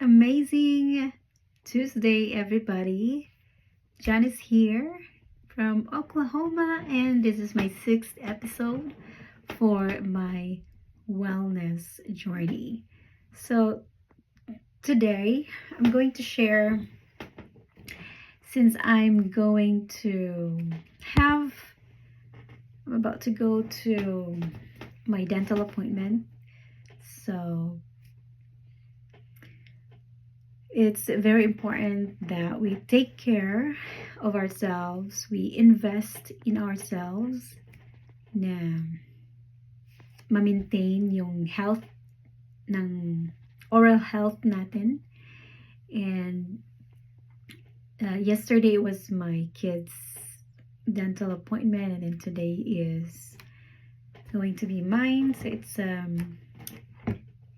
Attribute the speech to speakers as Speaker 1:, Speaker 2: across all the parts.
Speaker 1: Amazing Tuesday, everybody. Janice here from Oklahoma, and this is my 6th episode for my wellness journey. So, today I'm going to share, since I'm about to go to my dental appointment. So, it's very important that we take care of ourselves, we invest in ourselves na ma-maintain yung health ng oral health natin. And yesterday was my kids' dental appointment, and then today is going to be mine. So it's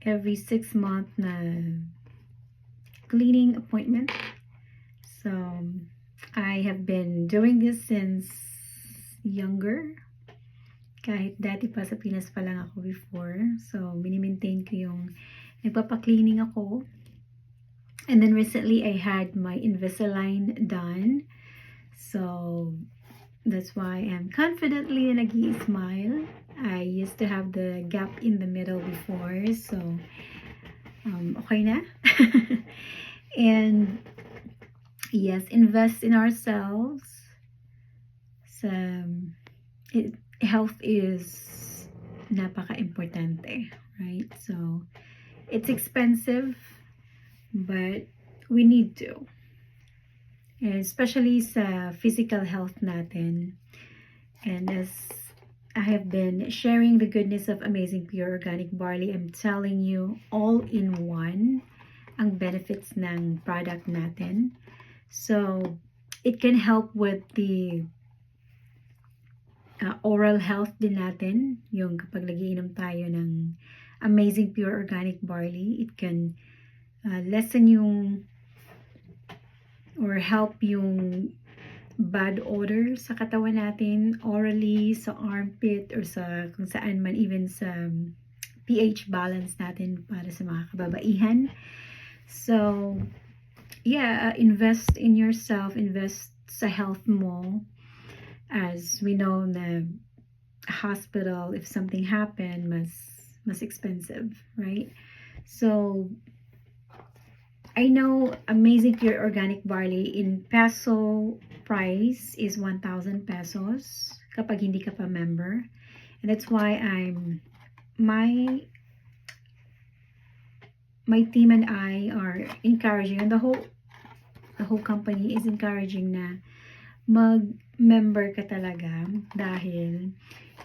Speaker 1: every 6 month na cleaning appointment. So I have been doing this since younger. Kahit dati pa sa Pinas pa lang ako before. So mini-maintain ko yung nagpapa-cleaning ako. And then recently I had my Invisalign done. So that's why I'm confidently nag-i-smile. I used to have the gap in the middle before. So okay na. And yes, invest in ourselves. So health is napaka-importante, right? So it's expensive, but we need to. And especially sa physical health natin. And as I have been sharing the goodness of Amazing Pure Organic Barley, I'm telling you, all in one ang benefits ng product natin. So it can help with the oral health din natin. Yung kapag nagiinom tayo ng Amazing Pure Organic Barley, it can lessen yung or help yung bad odor sa katawan natin, orally, sa armpit, or sa kung saan man, even sa pH balance natin para sa mga kababaihan. So yeah, invest in yourself, invest sa health mo. As we know na hospital, if something happened, mas expensive, right? So I know Amazing Pure Organic Barley in peso price is 1,000 pesos kapag hindi ka pa member. And that's why my team and I are encouraging, and the whole company is encouraging na mag-member ka talaga dahil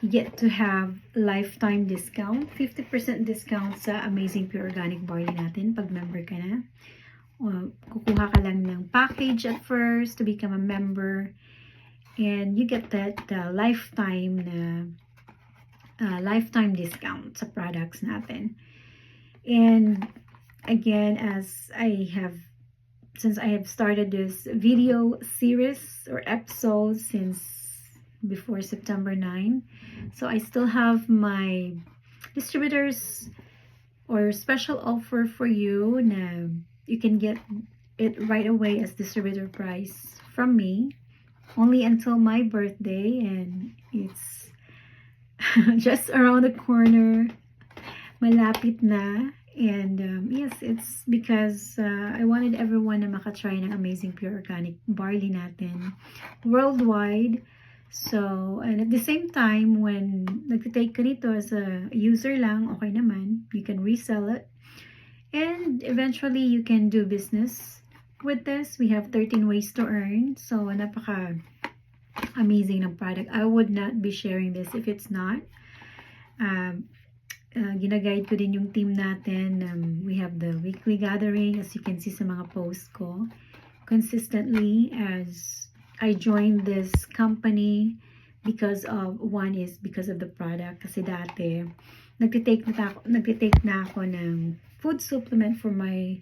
Speaker 1: you get to have lifetime discount, 50% discount sa Amazing Pure Organic Barley natin pag member ka na. Kukuha ka lang ng package at first to become a member, and you get that lifetime discount sa products natin. And again, since I have started this video series or episodes since before September 9, so I still have my distributors or special offer for you na you can get it right away as distributor price from me only until my birthday, and it's just around the corner, malapit na. And yes, it's because I wanted everyone na makatry ng Amazing Pure Organic Barley natin worldwide. So, and at the same time, when nagtitake ka nito as a user lang, okay naman, you can resell it. And eventually, you can do business with this. We have 13 ways to earn. So, napaka-amazing ng product. I would not be sharing this if it's not. Ginaguide ko din yung team natin. We have the weekly gathering, as you can see sa mga posts ko, consistently, as I joined this company because of the product. Kasi dati, nagtitake na ako ng food supplement for my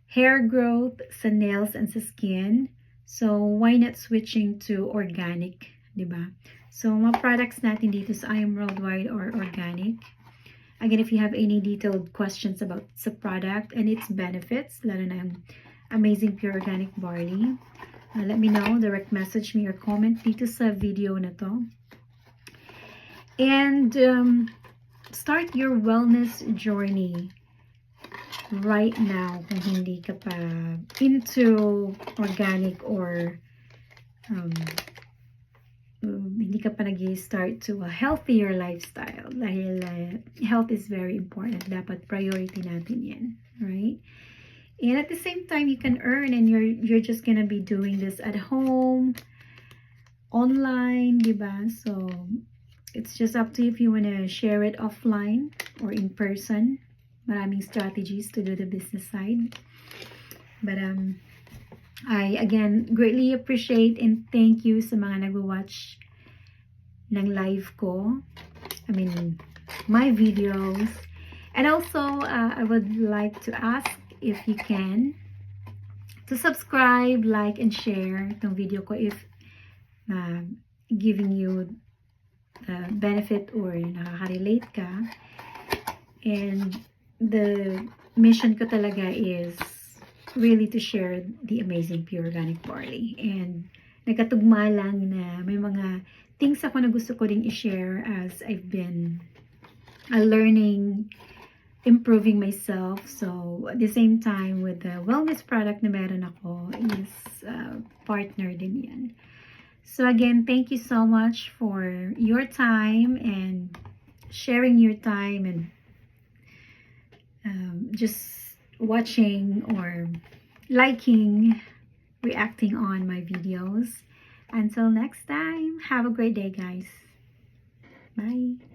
Speaker 1: hair growth, sa nails, and sa skin. So, why not switching to organic, diba? So, mga products natin dito sa I Am Worldwide or organic. Again, if you have any detailed questions about the product and its benefits, lalo na yung Amazing Pure Organic Barley, let me know. Direct message me or comment dito sa video na to. And start your wellness journey right now kung hindi ka pa into organic or hindi ka pa nag-start to a healthier lifestyle dahil health is very important. Dapat priority natin yan, right? And at the same time, you can earn and you're just gonna be doing this at home, online, diba? So, it's just up to you if you wanna share it offline or in person. Maraming strategies to do the business side. But, I again greatly appreciate and thank you sa mga nag-watch ng live ko. I mean, my videos. And also, I would like to ask if you can to subscribe, like, and share itong video ko if giving you the benefit or nakaka-relate ka. And the mission ko talaga is really to share the Amazing Pure Organic Barley. And nagkatugma lang na may mga things ako na gusto ko ding i-share as I've been learning, improving myself. So, at the same time, with the wellness product na meron ako is partner din yan. So, again, thank you so much for your time and sharing your time and just watching or liking, reacting on my videos. Until next time, have a great day, guys. Bye.